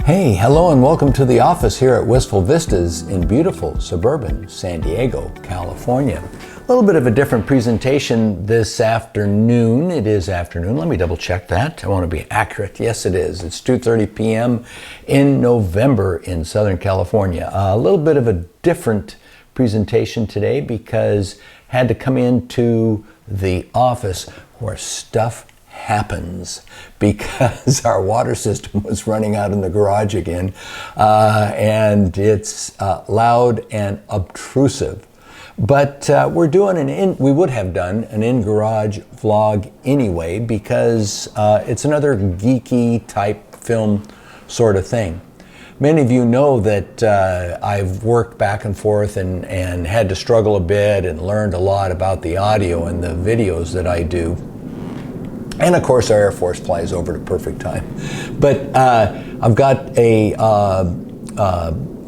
Hey, hello and welcome to the office here at Wistful Vistas in beautiful suburban San Diego, California. A little bit of a different presentation this afternoon. It is afternoon. Let me double check that. I want to be accurate. Yes, it is. It's 2:30 p.m. in November in Southern California. A little bit of a different presentation today because I had to come into the office where stuff happens because our water system was running out in the garage again, and it's loud and obtrusive. But we're doing we would have done an in-garage vlog anyway because it's another geeky type film sort of thing. Many of you know that I've worked back and forth and had to struggle a bit and learned a lot about the audio and the videos that I do. And of course, our Air Force flies over at a perfect time. But I've got a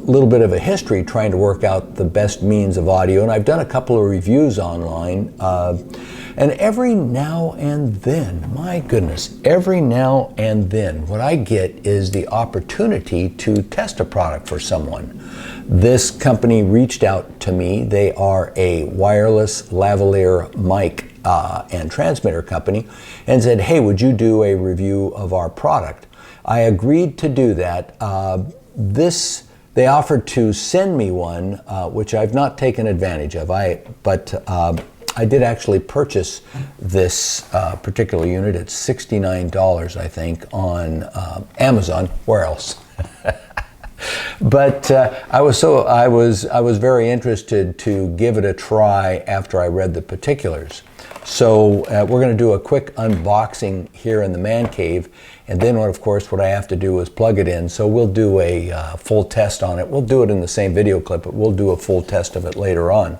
little bit of a history trying to work out the best means of audio, and I've done a couple of reviews online. And every now and then, my goodness, every now and then, what I get is the opportunity to test a product for someone. This company reached out to me. They are a wireless lavalier mic and transmitter company, and said, hey, would you do a review of our product? I agreed to do that. They offered to send me one, which I've not taken advantage of. But I did actually purchase this particular unit at $69, I think, on Amazon. Where else? But I was very interested to give it a try after I read the particulars. So we're going to do a quick unboxing here in the man cave, and then of course what I have to do is plug it in. So we'll do a full test on it. We'll do it in the same video clip, but we'll do a full test of it later on.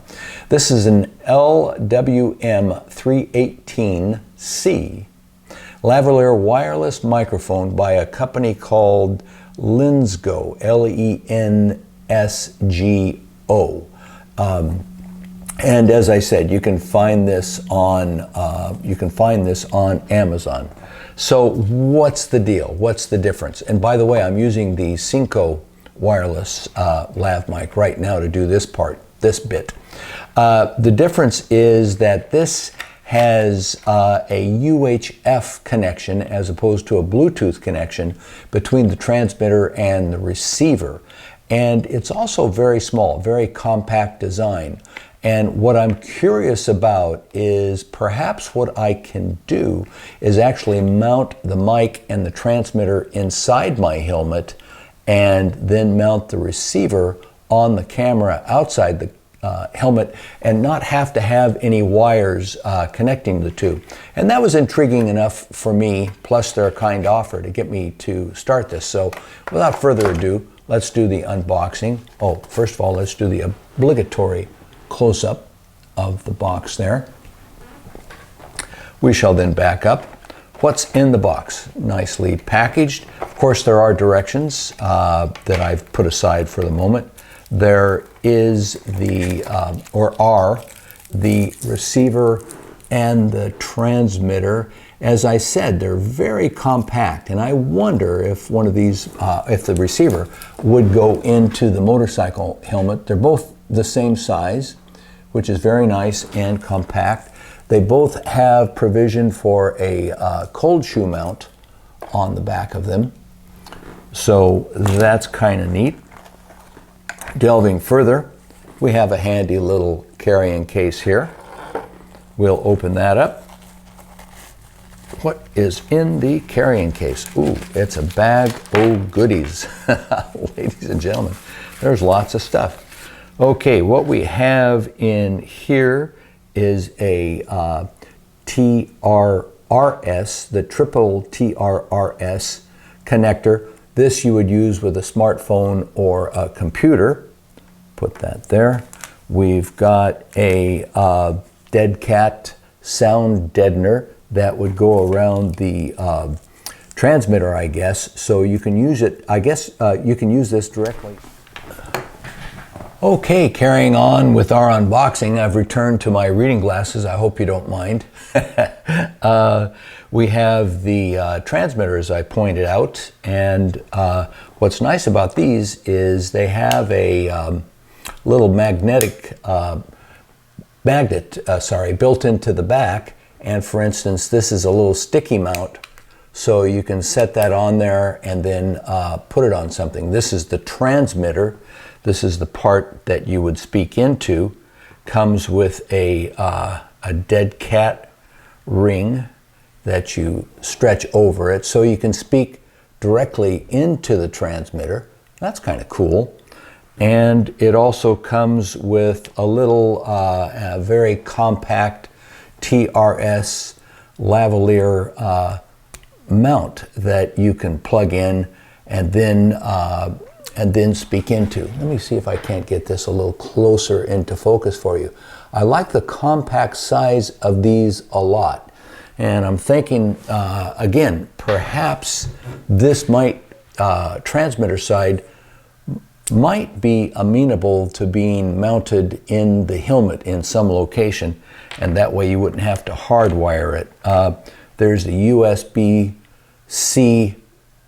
This is an LWM-318C Lavalier wireless microphone by a company called Lensgo, L-E-N-S-G-O. And as I said, you can find this on Amazon. So what's the deal? What's the difference? And by the way, I'm using the Synco wireless lav mic right now to do this bit. The difference is that this has a UHF connection as opposed to a Bluetooth connection between the transmitter and the receiver. And it's also very small, very compact design. And what I'm curious about is perhaps what I can do is actually mount the mic and the transmitter inside my helmet and then mount the receiver on the camera outside the helmet and not have to have any wires connecting the two. And that was intriguing enough for me, plus their kind offer to get me to start this. So without further ado, let's do the unboxing. Oh, first of all, let's do the obligatory close-up of the box there. We shall then back up. What's in the box? Nicely packaged. Of course, there are directions that I've put aside for the moment. There is the receiver and the transmitter. As I said, they're very compact, and I wonder if one of these, if the receiver would go into the motorcycle helmet. They're both the same size, which is very nice and compact. They both have provision for a cold shoe mount on the back of them. So that's kind of neat. Delving further, we have a handy little carrying case here. We'll open that up. What is in the carrying case? Ooh, it's a bag of goodies. Ladies and gentlemen, there's lots of stuff. Okay, what we have in here is a TRRS, the triple TRRS connector. This you would use with a smartphone or a computer. Put that there. We've got a dead cat sound deadener that would go around the transmitter, I guess. So you can use it, I guess you can use this directly. Okay, carrying on with our unboxing, I've returned to my reading glasses. I hope you don't mind. we have the transmitter, as I pointed out, and what's nice about these is they have a little magnet built into the back. And for instance, this is a little sticky mount, so you can set that on there and then put it on something. This is the transmitter. This is the part that you would speak into. Comes with a dead cat ring that you stretch over it so you can speak directly into the transmitter. That's kind of cool. And it also comes with a little, a very compact TRS lavalier mount that you can plug in and then speak into. Let me see if I can't get this a little closer into focus for you. I like the compact size of these a lot. And I'm thinking, again, perhaps this might, transmitter side, might be amenable to being mounted in the helmet in some location, and that way you wouldn't have to hardwire it. There's a USB-C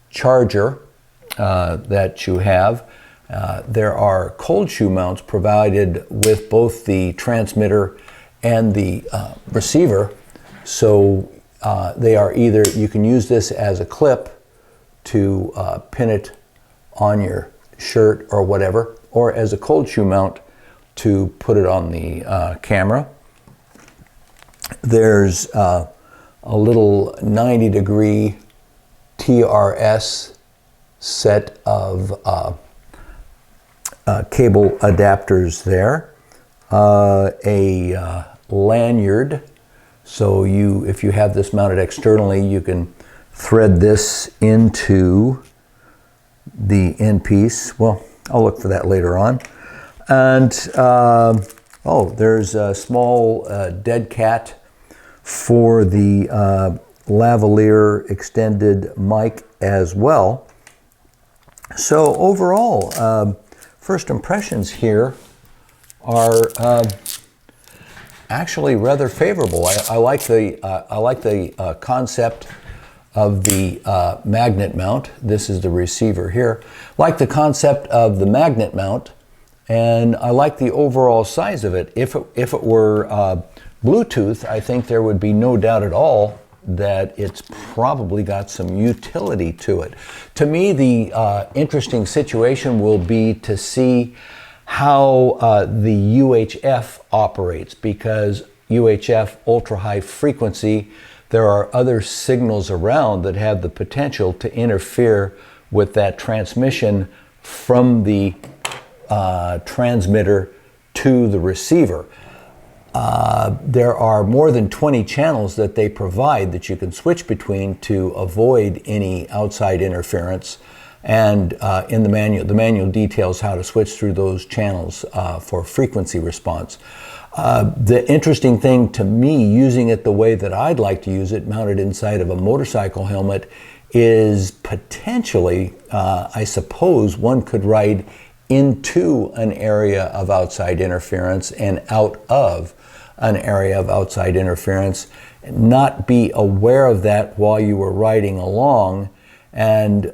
charger that you have. There are cold shoe mounts provided with both the transmitter and the receiver. So they are either, you can use this as a clip to pin it on your shirt or whatever, or as a cold shoe mount to put it on the camera. There's a little 90-degree TRS set of cable adapters there, a lanyard. So if you have this mounted externally, you can thread this into the end piece. Well, I'll look for that later on. And there's a small dead cat for the lavalier extended mic as well. So overall, first impressions here are actually rather favorable. I like the concept of the magnet mount. This is the receiver here. Like the concept of the magnet mount, and I like the overall size of it. If it were Bluetooth, I think there would be no doubt at all that it's probably got some utility to it. To me, the interesting situation will be to see how the UHF operates, because UHF, ultra high frequency, there are other signals around that have the potential to interfere with that transmission from the transmitter to the receiver. There are more than 20 channels that they provide that you can switch between to avoid any outside interference. And in the manual details how to switch through those channels for frequency response. The interesting thing to me, using it the way that I'd like to use it, mounted inside of a motorcycle helmet, is potentially, I suppose, one could ride into an area of outside interference and out of an area of outside interference, not be aware of that while you were riding along. And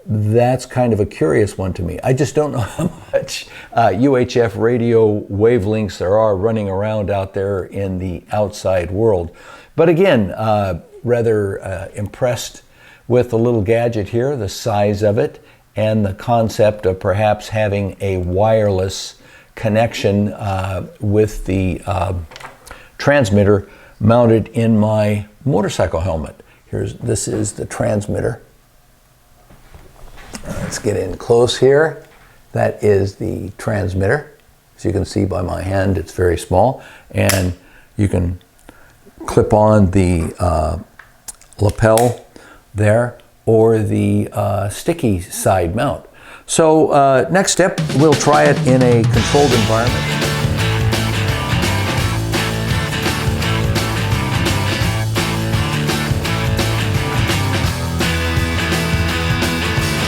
that's kind of a curious one to me. I just don't know how much UHF radio wavelengths there are running around out there in the outside world. But again, rather impressed with the little gadget here, the size of it, and the concept of perhaps having a wireless connection with the transmitter mounted in my motorcycle helmet. This is the transmitter. Let's get in close here. That is the transmitter. As you can see by my hand, it's very small. And you can clip on the lapel there, or the sticky side mount. So next step, we'll try it in a controlled environment.